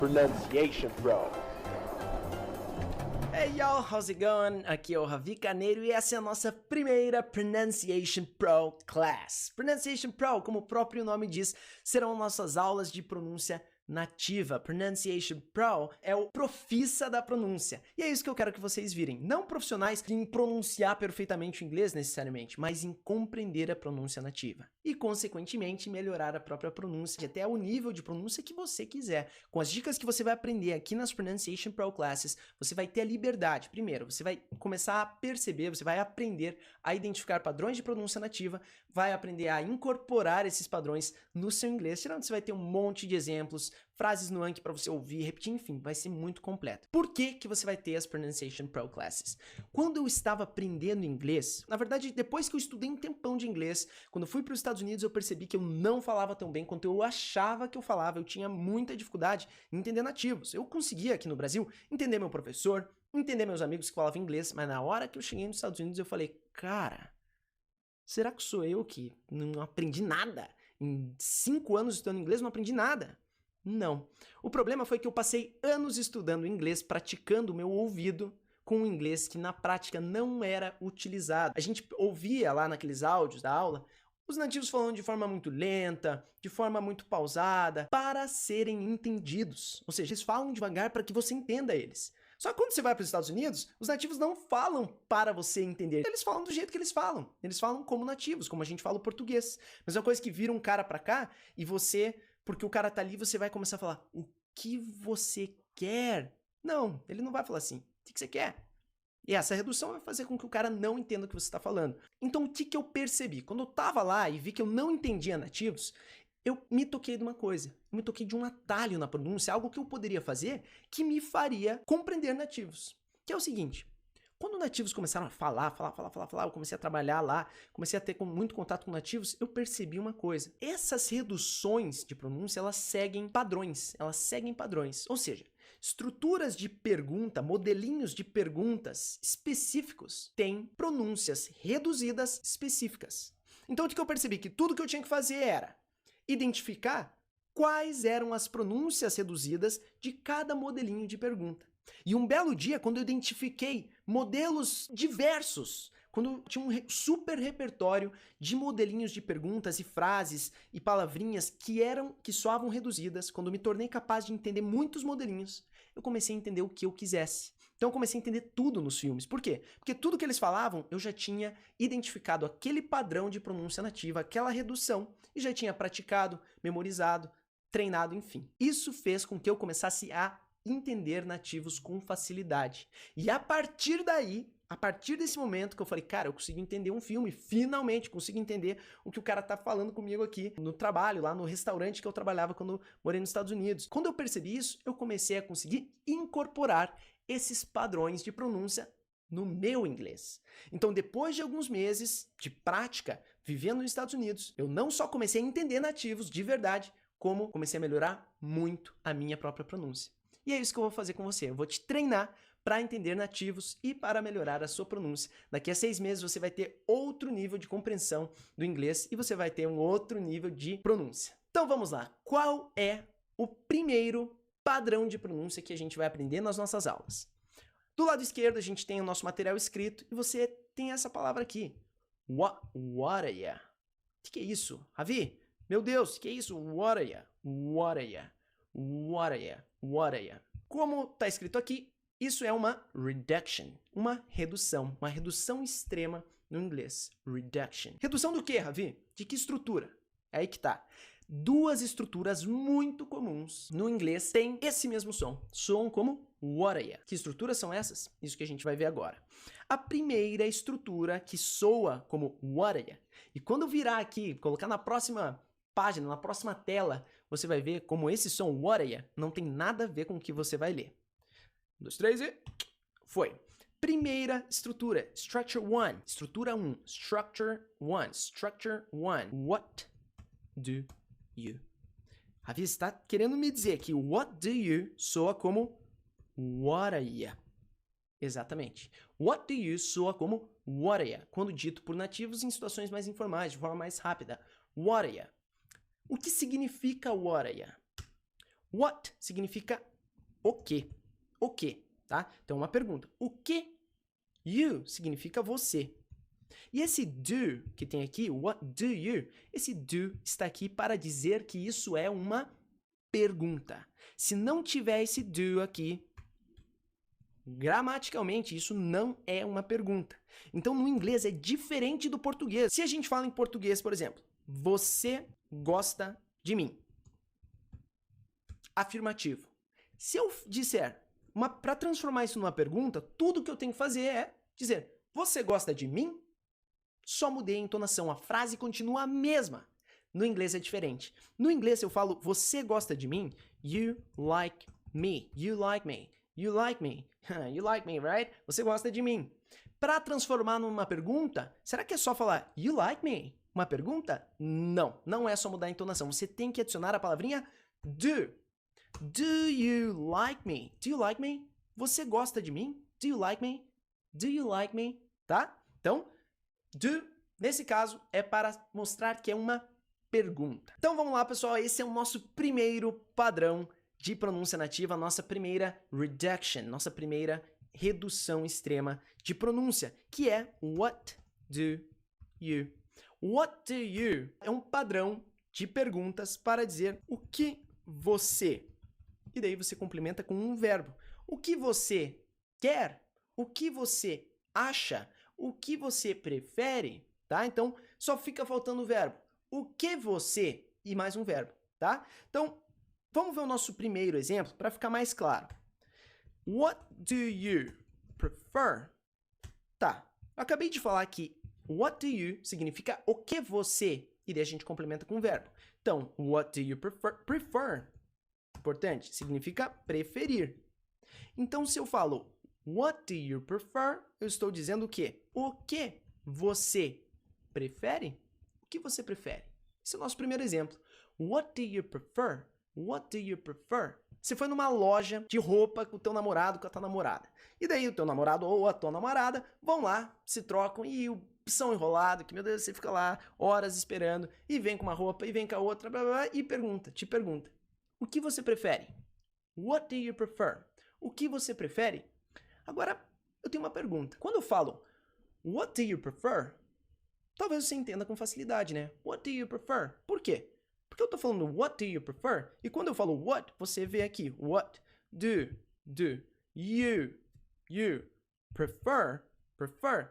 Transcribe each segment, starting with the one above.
Pronunciation Pro. Hey y'all, how's it going? Aqui é o Ravi Carneiro e essa é a nossa primeira Pronunciation Pro Class. Pronunciation Pro, como o próprio nome diz, serão nossas aulas de pronúncia nativa. Pronunciation Pro é o profissa da pronúncia. E é isso que eu quero que vocês virem. Não profissionais em pronunciar perfeitamente o inglês necessariamente, mas em compreender a pronúncia nativa. E, consequentemente, melhorar a própria pronúncia até o nível de pronúncia que você quiser. Com as dicas que você vai aprender aqui nas Pronunciation Pro Classes, você vai ter a liberdade. Primeiro, você vai começar a perceber, você vai aprender a identificar padrões de pronúncia nativa, vai aprender a incorporar esses padrões no seu inglês. Geralmente você vai ter um monte de exemplos, frases no Anki para você ouvir, repetir, enfim, vai ser muito completo. Por que que você vai ter as Pronunciation Pro Classes? Quando eu estava aprendendo inglês, na verdade, depois que eu estudei um tempão de inglês, quando eu fui para os Estados Unidos, eu percebi que eu não falava tão bem quanto eu achava que eu falava. Eu tinha muita dificuldade em entender nativos. Eu conseguia aqui no Brasil entender meu professor, entender meus amigos que falavam inglês, mas na hora que eu cheguei nos Estados Unidos, eu falei, cara, será que sou eu que não aprendi nada? Em 5 anos estudando inglês, não aprendi nada. Não. O problema foi que eu passei anos estudando inglês, praticando o meu ouvido com um inglês que na prática não era utilizado. A gente ouvia lá naqueles áudios da aula os nativos falando de forma muito lenta, de forma muito pausada, para serem entendidos. Ou seja, eles falam devagar para que você entenda eles. Só que quando você vai para os Estados Unidos, os nativos não falam para você entender. Eles falam do jeito que eles falam. Eles falam como nativos, como a gente fala o português. Mas é uma coisa que vira um cara para cá e você, porque o cara tá ali, você vai começar a falar o que você quer. Não, ele não vai falar assim. O que você quer? E essa redução vai fazer com que o cara não entenda o que você está falando. Então, o que eu percebi? Quando eu estava lá e vi que eu não entendia nativos, eu me toquei de uma coisa. Eu me toquei de um atalho na pronúncia, algo que eu poderia fazer que me faria compreender nativos. Que é o seguinte, quando nativos começaram a falar, eu comecei a trabalhar lá, comecei a ter muito contato com nativos, eu percebi uma coisa. Essas reduções de pronúncia, elas seguem padrões. Ou seja, estruturas de pergunta, modelinhos de perguntas específicos têm pronúncias reduzidas específicas. Então, o que eu percebi? Que tudo que eu tinha que fazer era identificar quais eram as pronúncias reduzidas de cada modelinho de pergunta. E um belo dia, quando eu identifiquei modelos diversos, quando eu tinha um super repertório de modelinhos de perguntas e frases e palavrinhas que soavam reduzidas, quando eu me tornei capaz de entender muitos modelinhos, eu comecei a entender o que eu quisesse. Então eu comecei a entender tudo nos filmes. Por quê? Porque tudo que eles falavam, eu já tinha identificado aquele padrão de pronúncia nativa, aquela redução, e já tinha praticado, memorizado, treinado, enfim. Isso fez com que eu começasse a entender nativos com facilidade. E a partir daí, a partir desse momento que eu falei, cara, eu consigo entender um filme, finalmente consigo entender o que o cara tá falando comigo aqui no trabalho, lá no restaurante que eu trabalhava quando morei nos Estados Unidos. Quando eu percebi isso, eu comecei a conseguir incorporar esses padrões de pronúncia no meu inglês. Então, depois de alguns meses de prática, vivendo nos Estados Unidos, eu não só comecei a entender nativos de verdade, como comecei a melhorar muito a minha própria pronúncia. E é isso que eu vou fazer com você. Eu vou te treinar para entender nativos e para melhorar a sua pronúncia. Daqui a 6 meses você vai ter outro nível de compreensão do inglês e você vai ter um outro nível de pronúncia. Então vamos lá. Qual é o primeiro padrão de pronúncia que a gente vai aprender nas nossas aulas? Do lado esquerdo a gente tem o nosso material escrito e você tem essa palavra aqui. What are ya? O que é isso? Ravi? Meu Deus, o que é isso? What are ya? What are ya? What are ya? What are ya? Como está escrito aqui, isso é uma reduction, uma redução extrema no inglês. Reduction. Redução do quê, Ravi? De que estrutura? É aí que tá. 2 estruturas muito comuns no inglês têm esse mesmo som. Soam como what are ya? Que estruturas são essas? Isso que a gente vai ver agora. A primeira estrutura que soa como what are ya? E quando eu virar aqui, colocar na próxima página, na próxima tela, você vai ver como esse som what are ya não tem nada a ver com o que você vai ler. 1, 2, 3 e foi. Primeira estrutura, structure 1, estrutura 1, structure 1, structure 1. What do you? Ravi, você está querendo me dizer que what do you soa como what are ya? Exatamente. What do you soa como what are ya? Quando dito por nativos em situações mais informais, de forma mais rápida. What are ya? O que significa what are ya? What significa o quê? O quê, tá? Então, uma pergunta. O que? You significa você. E esse do que tem aqui, what do you? Esse do está aqui para dizer que isso é uma pergunta. Se não tiver esse do aqui, gramaticalmente, isso não é uma pergunta. Então, no inglês é diferente do português. Se a gente fala em português, por exemplo, você gosta de mim? Afirmativo. Se eu disser, para transformar isso numa pergunta, tudo que eu tenho que fazer é dizer, você gosta de mim? Só mudei a entonação, a frase continua a mesma. No inglês é diferente. No inglês, se eu falo, você gosta de mim? You like me. You like me. You like me. You like me, right? Você gosta de mim. Para transformar numa pergunta, será que é só falar you like me? Uma pergunta? Não, não é só mudar a entonação. Você tem que adicionar a palavrinha do. Do you like me? Do you like me? Você gosta de mim? Do you like me? Do you like me? Tá? Então, do, nesse caso, é para mostrar que é uma pergunta. Então vamos lá, pessoal. Esse é o nosso primeiro padrão de pronúncia nativa, nossa primeira reduction, nossa primeira redução extrema de pronúncia, que é what do you? What do you é um padrão de perguntas para dizer o que você. E daí você complementa com um verbo. O que você quer? O que você acha? O que você prefere? Tá? Então, só fica faltando o verbo. O que você e mais um verbo, tá? Então, vamos ver o nosso primeiro exemplo para ficar mais claro. What do you prefer? Tá, eu acabei de falar que what do you significa o que você, e daí a gente complementa com o verbo. Então, what do you prefer? Prefer, importante, significa preferir. Então, se eu falo what do you prefer, eu estou dizendo o quê? O que você prefere? O que você prefere? Esse é o nosso primeiro exemplo. What do you prefer? What do you prefer? Você foi numa loja de roupa com o teu namorado, com a tua namorada. E daí o teu namorado ou a tua namorada vão lá, se trocam e são enrolados, que meu Deus, você fica lá horas esperando e vem com uma roupa e vem com a outra, blá, blá, blá, e te pergunta, o que você prefere? What do you prefer? O que você prefere? Agora, eu tenho uma pergunta. Quando eu falo what do you prefer, talvez você entenda com facilidade, né? What do you prefer? Por quê? Porque eu tô falando what do you prefer? E quando eu falo what, você vê aqui what do you prefer?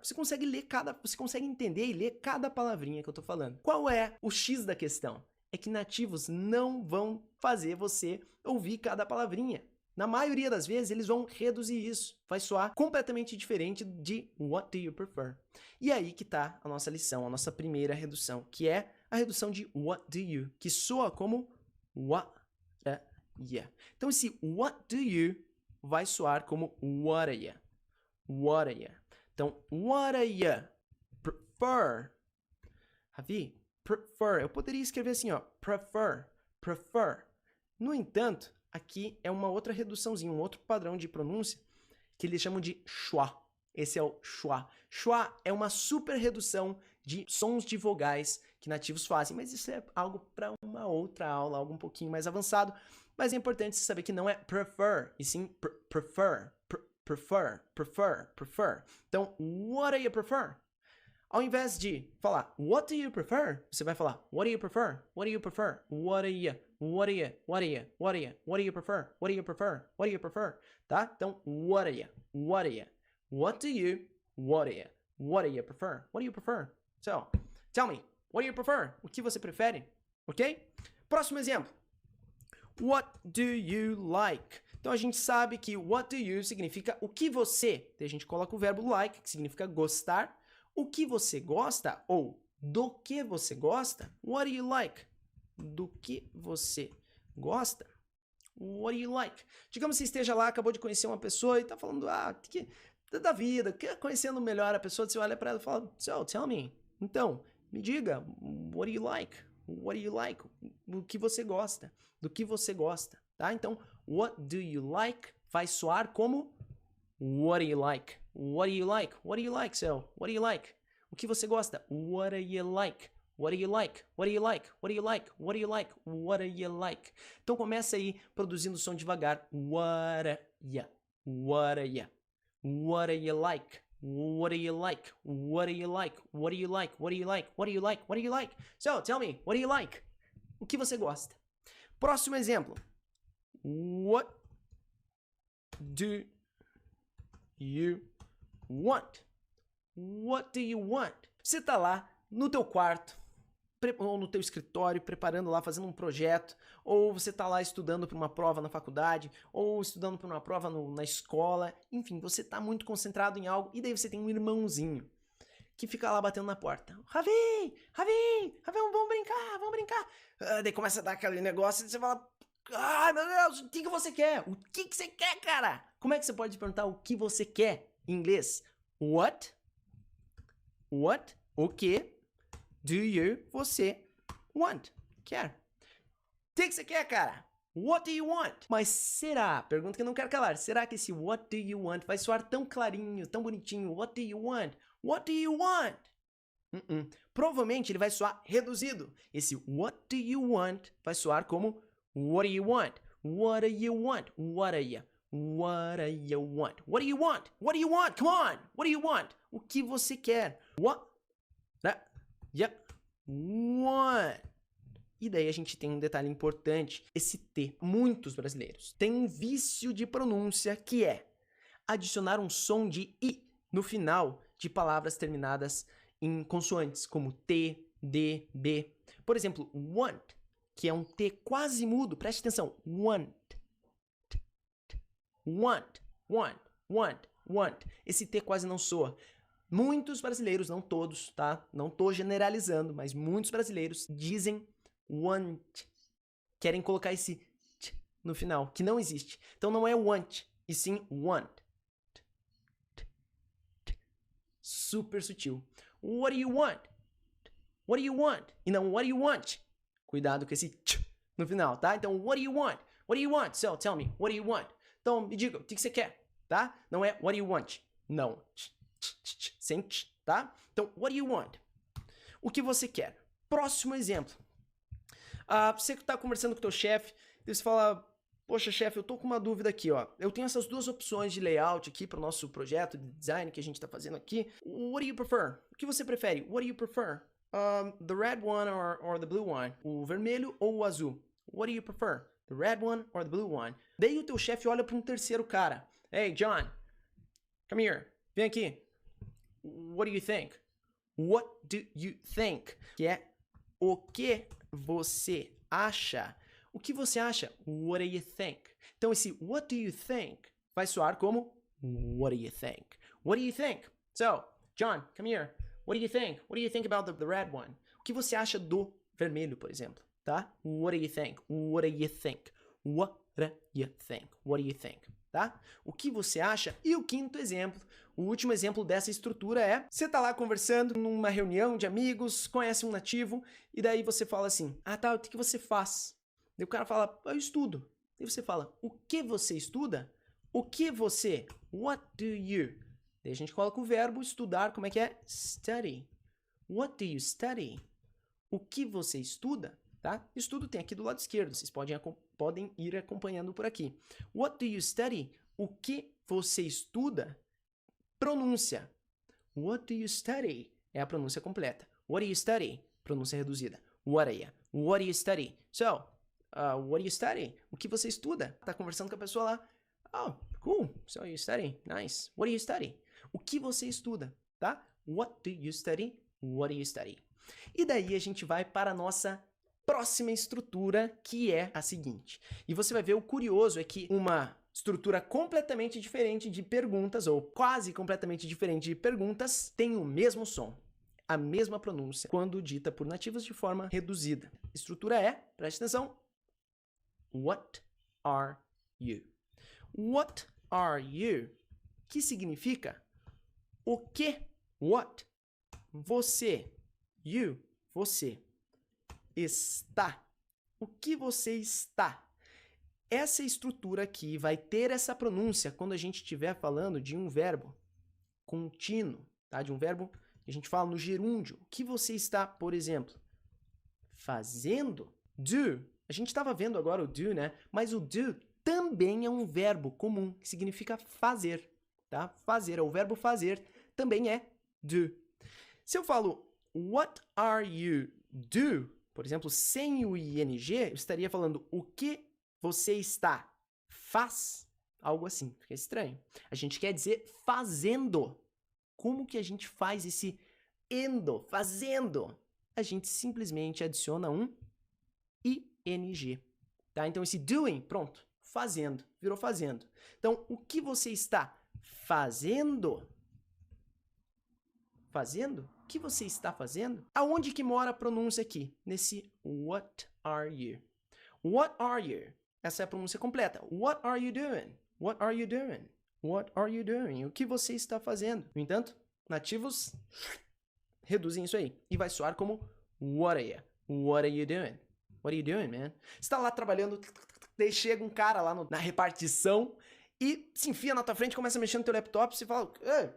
Você consegue ler você consegue entender e ler cada palavrinha que eu tô falando. Qual é o X da questão? É que nativos não vão fazer você ouvir cada palavrinha. Na maioria das vezes, eles vão reduzir isso. Vai soar completamente diferente de what do you prefer. E aí que tá a nossa lição, a nossa primeira redução, que é a redução de what do you, que soa como what are ya. Então, esse what do you vai soar como what are ya. What are ya. Então, what are ya prefer? Ravi, prefer. Eu poderia escrever assim, ó, prefer. No entanto, aqui é uma outra reduçãozinha, um outro padrão de pronúncia que eles chamam de schwa. Esse é o schwa. Schwa é uma super redução de sons de vogais que nativos fazem, mas isso é algo para uma outra aula, algo um pouquinho mais avançado. Mas é importante você saber que não é prefer, e sim prefer. Então, what do you prefer? Ao invés de falar what do you prefer, você vai falar what do you prefer? What do you prefer? What do you prefer? What do you prefer? What do you prefer? Tá? Então, what do you prefer? What do you prefer? So, tell me, what do you prefer? O que você prefere? Ok? Próximo exemplo. What do you like? Então, a gente sabe que what do you significa o que você. Daí a gente coloca o verbo like, que significa gostar. O que você gosta ou do que você gosta? What do you like? Do que você gosta? What do you like? Digamos que você esteja lá, acabou de conhecer uma pessoa e está falando da vida, conhecendo melhor a pessoa, você olha para ela e fala, so, tell me. Então, me diga, what do you like? What do you like? Do que você gosta? Do que você gosta, tá? Então, what do you like vai soar como what do you like? What do you like? What do you like, so? What do you like? O que você gosta? What do you like? What do you like? What do you like? What do you like? What do you like? What do you like? Então começa aí produzindo o som devagar. What do you? What do you? What do you like? What do you like? What do you like? What do you like? What do you like? What do you like? What do you like? So, tell me, what do you like? O que você gosta? Próximo exemplo. What do you want? What do you want? Você tá lá no teu quarto, ou no teu escritório, preparando lá, fazendo um projeto, ou você tá lá estudando para uma prova na faculdade, ou estudando para uma prova na escola, enfim, você tá muito concentrado em algo, e daí você tem um irmãozinho que fica lá batendo na porta. Ravi, vamos brincar. Daí começa a dar aquele negócio e você fala, ai meu Deus, o que você quer? O que você quer, cara? Como é que você pode perguntar o que você quer em inglês? What, o que, do you, você, want, quer. O que você quer, cara? What do you want? Mas será, pergunta que eu não quero calar, será que esse what do you want vai soar tão clarinho, tão bonitinho? What do you want? What do you want? Provavelmente ele vai soar reduzido. Esse what do you want vai soar como what do you want? What do you want? What are you? What do you want? What do you want? What do you want? Come on! What do you want? O que você quer? What? Yep. Want. E daí a gente tem um detalhe importante. Esse T, muitos brasileiros têm um vício de pronúncia que é adicionar um som de I no final de palavras terminadas em consoantes, como T, D, B. Por exemplo, want, que é um T quase mudo, preste atenção. Want. Esse T quase não soa. Muitos brasileiros, não todos, tá? Não tô generalizando, mas muitos brasileiros dizem want. Querem colocar esse t no final, que não existe. Então não é want, e sim want. Super sutil. What do you want? What do you want? E não what do you want? Cuidado com esse t no final, tá? Então, what do you want? What do you want? So, tell me, what do you want? Então, me diga, o que você quer, tá? Não é what do you want? Não. Sem t, tá? Então, what do you want? O que você quer? Próximo exemplo. Você que tá conversando com o teu chefe, você fala, poxa, chefe, eu tô com uma dúvida aqui, ó. Eu tenho essas duas opções de layout aqui para o nosso projeto de design que a gente tá fazendo aqui. What do you prefer? O que você prefere? What do you prefer? The red one or the blue one? O vermelho ou o azul? What do you prefer? The red one or the blue one? Daí o teu chefe olha para um terceiro cara. Hey, John, come here. Vem aqui. What do you think? What do you think? Que é o que você acha. O que você acha? What do you think? Então esse what do you think vai soar como what do you think? What do you think? So, John, come here. What do you think? What do you think about the red one? O que você acha do vermelho, por exemplo? Tá? What do you think? What do you think? What do you think? What do you think? Tá? O que você acha? E o quinto exemplo, o último exemplo dessa estrutura é, você tá lá conversando numa reunião de amigos, conhece um nativo, e daí você fala assim, tá, o que você faz? Daí o cara fala, eu estudo. Daí você fala, o que você estuda? O que você? What do you? Daí a gente coloca o verbo estudar, como é que é? Study. What do you study? O que você estuda? Tá? Estudo tem aqui do lado esquerdo, vocês podem ir acompanhando por aqui. What do you study? O que você estuda? Pronúncia. What do you study? É a pronúncia completa. What do you study? Pronúncia reduzida. What are you? What do you study? So, what do you study? O que você estuda? Tá conversando com a pessoa lá. Oh, cool. So you study. Nice. What do you study? O que você estuda? Tá? What do you study? What do you study? E daí a gente vai para a nossa próxima estrutura, que é a seguinte. E você vai ver, o curioso é que uma estrutura completamente diferente de perguntas, ou quase completamente diferente de perguntas, tem o mesmo som, a mesma pronúncia, quando dita por nativos de forma reduzida. A estrutura é, preste atenção, what are you? What are you? Que significa o que? What? Você. You. Você. Está. O que você está? Essa estrutura aqui vai ter essa pronúncia quando a gente estiver falando de um verbo contínuo, tá? De um verbo que a gente fala no gerúndio. O que você está, por exemplo? fazendo. Do, a gente estava vendo agora o do, né? Mas o do também é um verbo comum, que significa fazer, tá? Fazer, o verbo fazer também é do. Se eu falo, what are you do? Por exemplo, sem o ing, eu estaria falando, o que você está? Faz? Algo assim, fica estranho. A gente quer dizer fazendo. Como que a gente faz esse endo, fazendo? A gente simplesmente adiciona um ing, tá? Então esse doing, pronto, fazendo, virou fazendo. Então, o que você está fazendo? Fazendo? O que você está fazendo? Aonde que mora a pronúncia aqui? Nesse what are you? What are you? Essa é a pronúncia completa. What are you doing? What are you doing? What are you doing? O que você está fazendo? No entanto, nativos reduzem isso aí e vai soar como what are you? What are you doing? What are you doing, man? Você está lá trabalhando, daí chega um cara lá na repartição e se enfia na tua frente, começa a mexer no teu laptop e você fala, hey,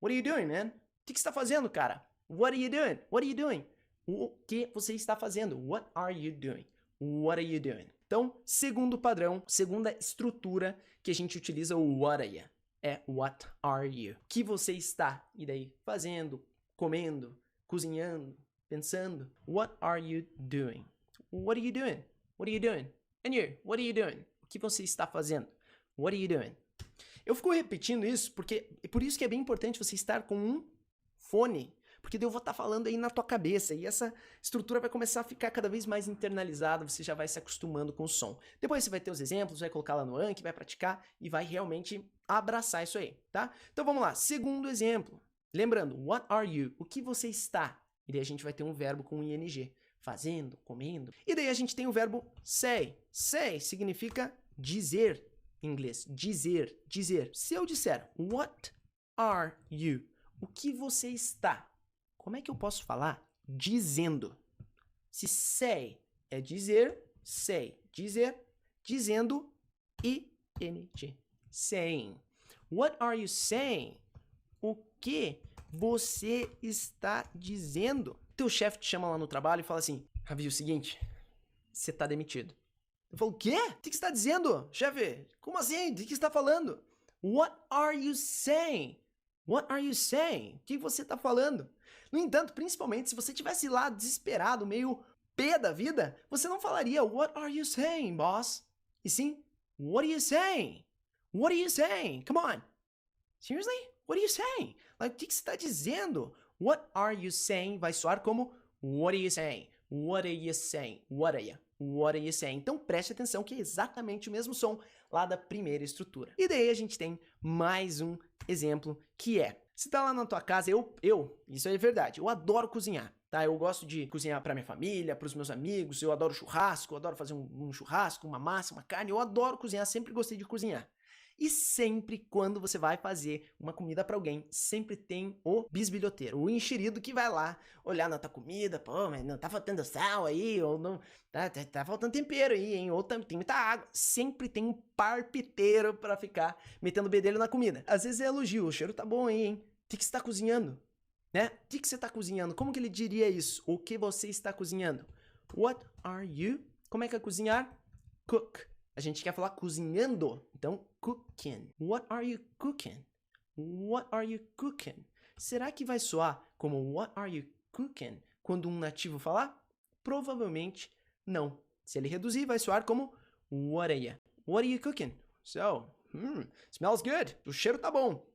what are you doing, man? O que você está fazendo, cara? What are you doing? What are you doing? O que você está fazendo? What are you doing? What are you doing? Então, segundo padrão, segunda estrutura que a gente utiliza o what are you é what are you? O que você está, e daí, fazendo, comendo, cozinhando, pensando. What are you doing? What are you doing? What are you doing? And you, what are you doing? O que você está fazendo? What are you doing? Eu fico repetindo isso porque é por isso que é bem importante você estar com um fone, porque daí eu vou estar falando aí na tua cabeça e essa estrutura vai começar a ficar cada vez mais internalizada, você já vai se acostumando com o som. Depois você vai ter os exemplos, vai colocar lá no Anki, vai praticar e vai realmente abraçar isso aí, tá? Então vamos lá, segundo exemplo. Lembrando, what are you? O que você está? E daí a gente vai ter um verbo com ing, fazendo, comendo. E daí a gente tem o verbo say. Say significa dizer em inglês, dizer, dizer. Se eu disser, what are you? O que você está? Como é que eu posso falar dizendo? Se say é dizer, say, dizer, dizendo, ing, saying. What are you saying? O que você está dizendo? Teu chefe te chama lá no trabalho e fala assim, Ravi, o seguinte, você está demitido. Eu falo, o quê? O que você está dizendo, chefe? Como assim? De que você está falando? What are you saying? What are you saying? O que você está falando? No entanto, principalmente se você estivesse lá desesperado, meio pé da vida, você não falaria what are you saying, boss? E sim, what are you saying? What are you saying? Come on. Seriously? What are you saying? Like, o que você está dizendo? What are you saying vai soar como what are you saying? What are you saying? What are you? What are you saying? Então preste atenção que é exatamente o mesmo som lá da primeira estrutura. E daí a gente tem mais um exemplo que é, se tá lá na tua casa, isso é verdade, eu adoro cozinhar, tá? Eu gosto de cozinhar pra minha família, pros meus amigos, eu adoro churrasco, eu adoro fazer um churrasco, uma massa, uma carne, eu adoro cozinhar, sempre gostei de cozinhar. E sempre quando você vai fazer uma comida para alguém, sempre tem o bisbilhoteiro, o enxerido que vai lá olhar na tua comida, pô, mas não tá faltando sal aí, ou não, tá faltando tempero aí, hein, ou tem muita água. Sempre tem um parpiteiro para ficar metendo bedelho na comida. Às vezes é elogio, o cheiro tá bom aí, hein? O que você tá cozinhando? Né? O que você tá cozinhando? Como que ele diria isso? O que você está cozinhando? What are you? Como é que é cozinhar? Cook. A gente quer falar cozinhando, então cooking. What are you cooking? What are you cooking? Será que vai soar como what are you cooking quando um nativo falar? Provavelmente não. Se ele reduzir, vai soar como what are you? What are you cooking? So, smells good. O cheiro tá bom.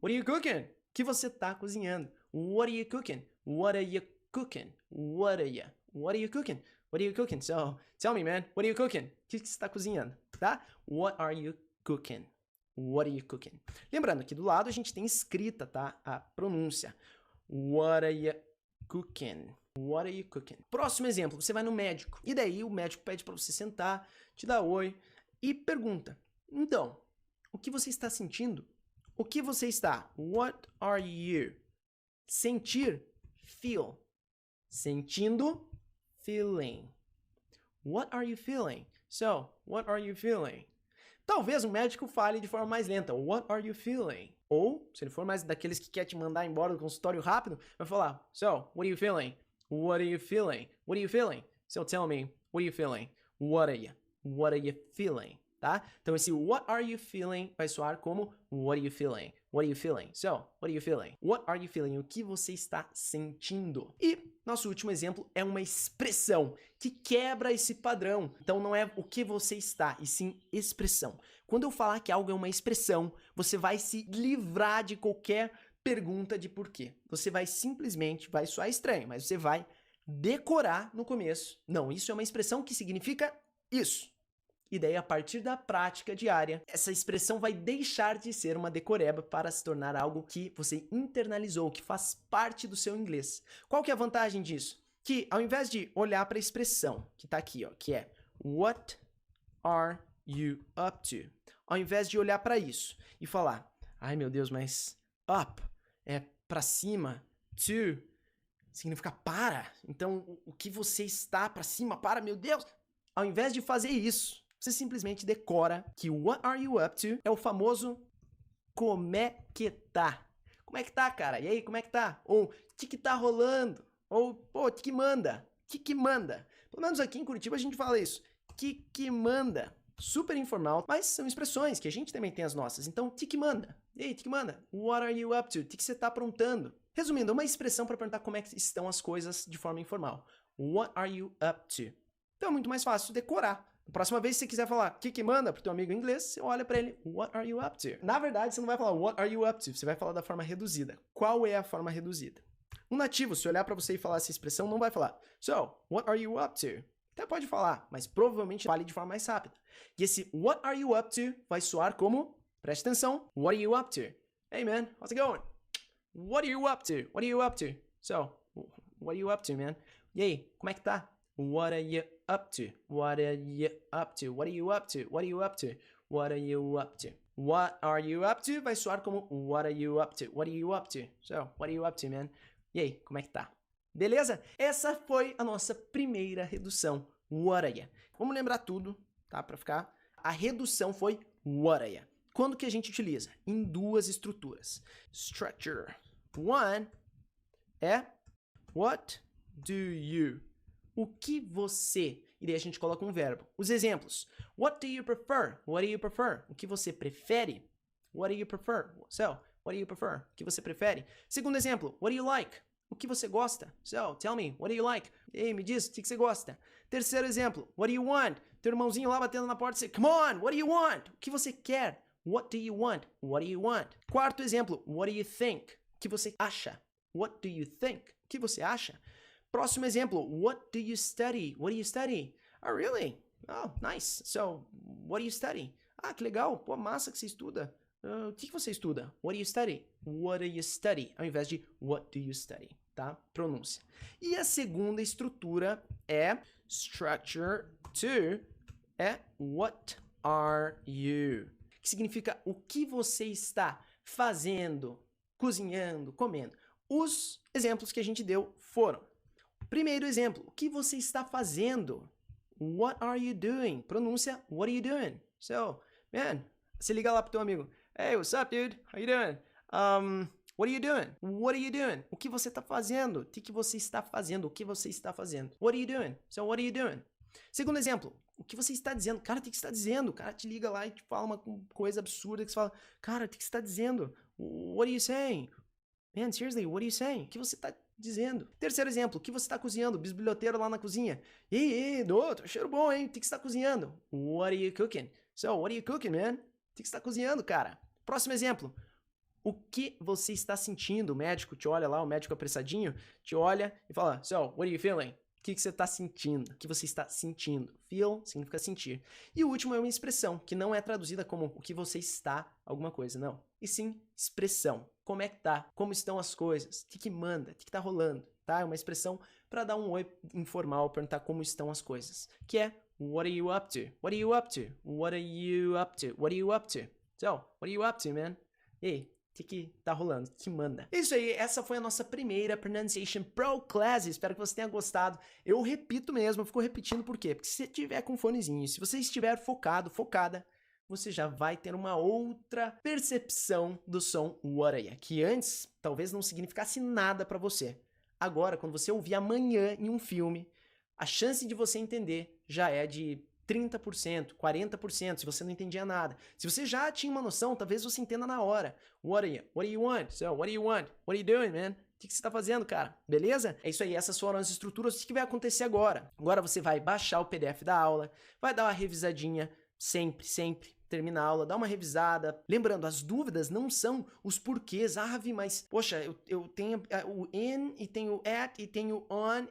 What are you cooking? O que você tá cozinhando? What are you cooking? What are you cooking? What are you? What are you cooking? What are you cooking? So, tell me, man, what are you cooking? O que você está cozinhando, tá? What are you cooking? What are you cooking? Lembrando, aqui do lado a gente tem escrita, tá? A pronúncia. What are you cooking? What are you cooking? Próximo exemplo, você vai no médico. E daí o médico pede para você sentar, te dá oi e pergunta. Então, o que você está sentindo? O que você está? What are you? Sentir, feel. Sentindo, feeling. What are you feeling? So, what are you feeling? Talvez o médico fale de forma mais lenta. What are you feeling? Ou, se ele for mais daqueles que quer te mandar embora do consultório rápido, vai falar, so, what are you feeling? What are you feeling? What are you feeling? So tell me, what are you feeling? What are you? What are you feeling? Tá? Então esse what are you feeling vai soar como what are you feeling? What are you feeling? So, what are you feeling? What are you feeling? O que você está sentindo? E nosso último exemplo é uma expressão que quebra esse padrão. Então não é o que você está, e sim expressão. Quando eu falar que algo é uma expressão, você vai se livrar de qualquer pergunta de porquê. Você vai simplesmente, vai soar estranho, mas você vai decorar no começo. Não, isso é uma expressão que significa isso. E daí, a partir da prática diária, essa expressão vai deixar de ser uma decoreba para se tornar algo que você internalizou, que faz parte do seu inglês. Qual que é a vantagem disso? Que ao invés de olhar para a expressão que está aqui, ó, que é What are you up to? Ao invés de olhar para isso e falar, ai meu Deus, mas up é para cima, to significa para. Então, o que você está para cima, para, meu Deus. Ao invés de fazer isso, você simplesmente decora que what are you up to é o famoso como é que tá. Como é que tá, cara? E aí, como é que tá? Ou o que tá rolando? Ou, pô, o que manda? O que manda? Pelo menos aqui em Curitiba a gente fala isso. Que manda? Super informal, mas são expressões que a gente também tem as nossas. Então, o que manda? E aí, o que manda? What are you up to? O que você tá aprontando? Resumindo, uma expressão para perguntar como é que estão as coisas de forma informal. What are you up to? Então é muito mais fácil decorar. A próxima vez que você quiser falar o que manda pro teu amigo em inglês, você olha para ele, what are you up to? Na verdade, você não vai falar what are you up to, você vai falar da forma reduzida. Qual é a forma reduzida? Um nativo, se olhar para você e falar essa expressão, não vai falar, so, what are you up to? Até pode falar, mas provavelmente fale de forma mais rápida. E esse what are you up to vai soar como, preste atenção, what are you up to? Hey man, how's it going? What are you up to? What are you up to? So, what are you up to, man? E aí, como é que tá? What are you up to? What are you up to? What are you up to? What are you up to? What are you up to? What are you up to? Vai soar como what are you up to? What are you up to? So, what are you up to, man? E aí, como é que tá? Beleza? Essa foi a nossa primeira redução. What are you? Vamos lembrar tudo, tá? Pra ficar. A redução foi what are you? Quando que a gente utiliza? Em duas estruturas. Structure 1 é what do you? O que você? E daí a gente coloca um verbo. Os exemplos. What do you prefer? What do you prefer? O que você prefere? What do you prefer? So, what do you prefer? O que você prefere? Segundo exemplo. What do you like? O que você gosta? So, tell me, what do you like? Ei, me diz, o que você gosta? Terceiro exemplo. What do you want? Teu irmãozinho lá batendo na porta e diz, come on, what do you want? O que você quer? What do you want? What do you want? Quarto exemplo. What do you think? O que você acha? What do you think? O que você acha? Próximo exemplo, what do you study? What do you study? Oh, really? Oh, nice. So, what do you study? Ah, que legal. Pô, massa que você estuda. O que você estuda? What do you study? What do you study? Ao invés de what do you study, tá? Pronúncia. E a segunda estrutura é structure 2, é what are you? Que significa o que você está fazendo, cozinhando, comendo. Os exemplos que a gente deu foram: primeiro exemplo, o que você está fazendo? What are you doing? Pronúncia, what are you doing? So, man, você liga lá pro teu amigo. Hey, what's up, dude? How you doing? What are you doing? What are you doing? O que você está fazendo? O que você está fazendo? O que você está fazendo? What are you doing? So, what are you doing? Segundo exemplo, o que você está dizendo? Cara, o que você está dizendo? O cara te liga lá e te fala uma coisa absurda que você fala, cara, o que você está dizendo? What are you saying? Man, seriously, what are you saying? O que você está dizendo? Terceiro exemplo, o que você está cozinhando? Bisbilhoteiro lá na cozinha. Ei, tá cheiro bom, hein? O que você está cozinhando? What are you cooking? So, what are you cooking, man? O que você está cozinhando, cara? Próximo exemplo. O que você está sentindo? O médico te olha lá, o médico apressadinho, te olha e fala, so, what are you feeling? O que você está sentindo? O que você está sentindo? Feel significa sentir. E o último é uma expressão, que não é traduzida como o que você está, alguma coisa, não. E sim, expressão. Como é que tá? Como estão as coisas? O que manda? O que tá rolando? Tá? É uma expressão para dar um oi informal, perguntar como estão as coisas. Que é, what are you up to? What are you up to? What are you up to? What are you up to? So, what are you up to, man? E aí? O que tá rolando? O que manda? Isso aí, essa foi a nossa primeira Pronunciation Pro Class. Espero que você tenha gostado. Eu repito mesmo, eu fico repetindo por quê? Porque se você tiver com fonezinho, se você estiver focado, focada, você já vai ter uma outra percepção do som what are you, que antes talvez não significasse nada para você. Agora, quando você ouvir amanhã em um filme, a chance de você entender já é de 30%, 40%, se você não entendia nada. Se você já tinha uma noção, talvez você entenda na hora. What do you want? So, what do you want? What are you doing, man? O que você tá fazendo, cara? Beleza? É isso aí, essas foram as estruturas. O que vai acontecer agora? Agora você vai baixar o PDF da aula, vai dar uma revisadinha, sempre. Termina a aula, dá uma revisada. Lembrando, as dúvidas não são os porquês. Ah, Vi, mas, poxa, eu tenho o in, e tenho at, e tenho on.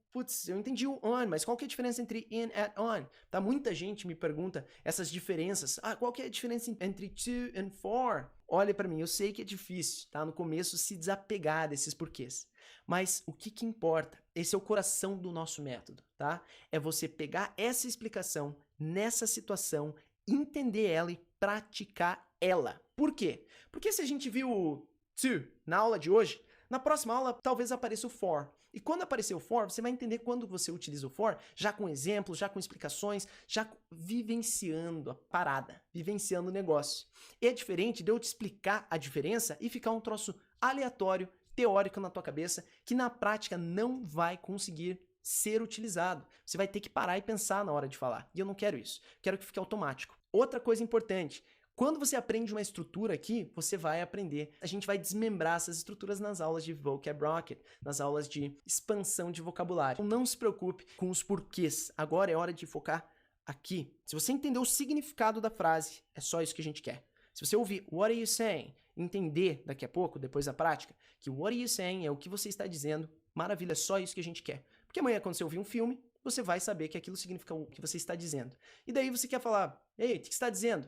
Putz, eu entendi o on, mas qual que é a diferença entre in, at, on? Tá, muita gente me pergunta essas diferenças. Ah, qual que é a diferença entre to and for? Olha pra mim, eu sei que é difícil, tá? No começo, se desapegar desses porquês. Mas o que importa? Esse é o coração do nosso método, tá? É você pegar essa explicação nessa situação, entender ela e praticar ela. Por quê? Porque se a gente viu o to na aula de hoje, na próxima aula talvez apareça o for. E quando aparecer o for, você vai entender quando você utiliza o for, já com exemplos, já com explicações, já vivenciando a parada, vivenciando o negócio. E é diferente de eu te explicar a diferença e ficar um troço aleatório, teórico na tua cabeça, que na prática não vai conseguir ser utilizado. Você vai ter que parar e pensar na hora de falar. E eu não quero isso. Quero que fique automático. Outra coisa importante, quando você aprende uma estrutura aqui, você vai aprender. A gente vai desmembrar essas estruturas nas aulas de Vocab Rocket, nas aulas de expansão de vocabulário. Então não se preocupe com os porquês. Agora é hora de focar aqui. Se você entender o significado da frase, é só isso que a gente quer. Se você ouvir what are you saying, entender daqui a pouco, depois da prática, que what are you saying é o que você está dizendo, maravilha, é só isso que a gente quer. Porque amanhã, quando você ouvir um filme, você vai saber que aquilo significa o que você está dizendo. E daí você quer falar, ei, o que você está dizendo?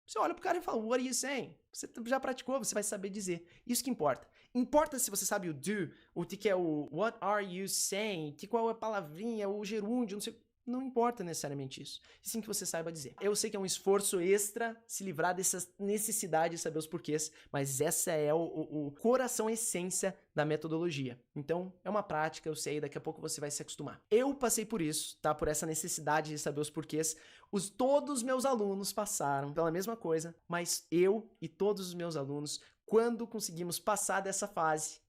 Você olha pro cara e fala, what are you saying? Você já praticou, você vai saber dizer. Isso que importa. Importa se você sabe o do, o que é o what are you saying, qual é a palavrinha, o gerúndio, não sei. Não importa necessariamente isso. E sim que você saiba dizer. Eu sei que é um esforço extra se livrar dessa necessidade de saber os porquês, mas essa é o coração, a essência da metodologia. Então, é uma prática, eu sei, daqui a pouco você vai se acostumar. Eu passei por isso, tá? Por essa necessidade de saber os porquês. Todos os meus alunos passaram pela mesma coisa, mas eu e todos os meus alunos, quando conseguimos passar dessa fase,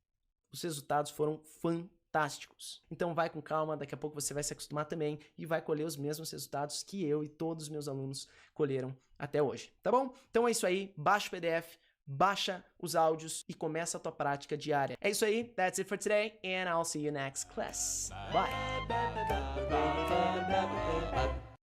os resultados foram fantásticos. Então vai com calma, daqui a pouco você vai se acostumar também e vai colher os mesmos resultados que eu e todos os meus alunos colheram até hoje, tá bom? Então é isso aí, baixa o PDF, baixa os áudios e começa a tua prática diária. É isso aí, that's it for today and I'll see you next class. Bye!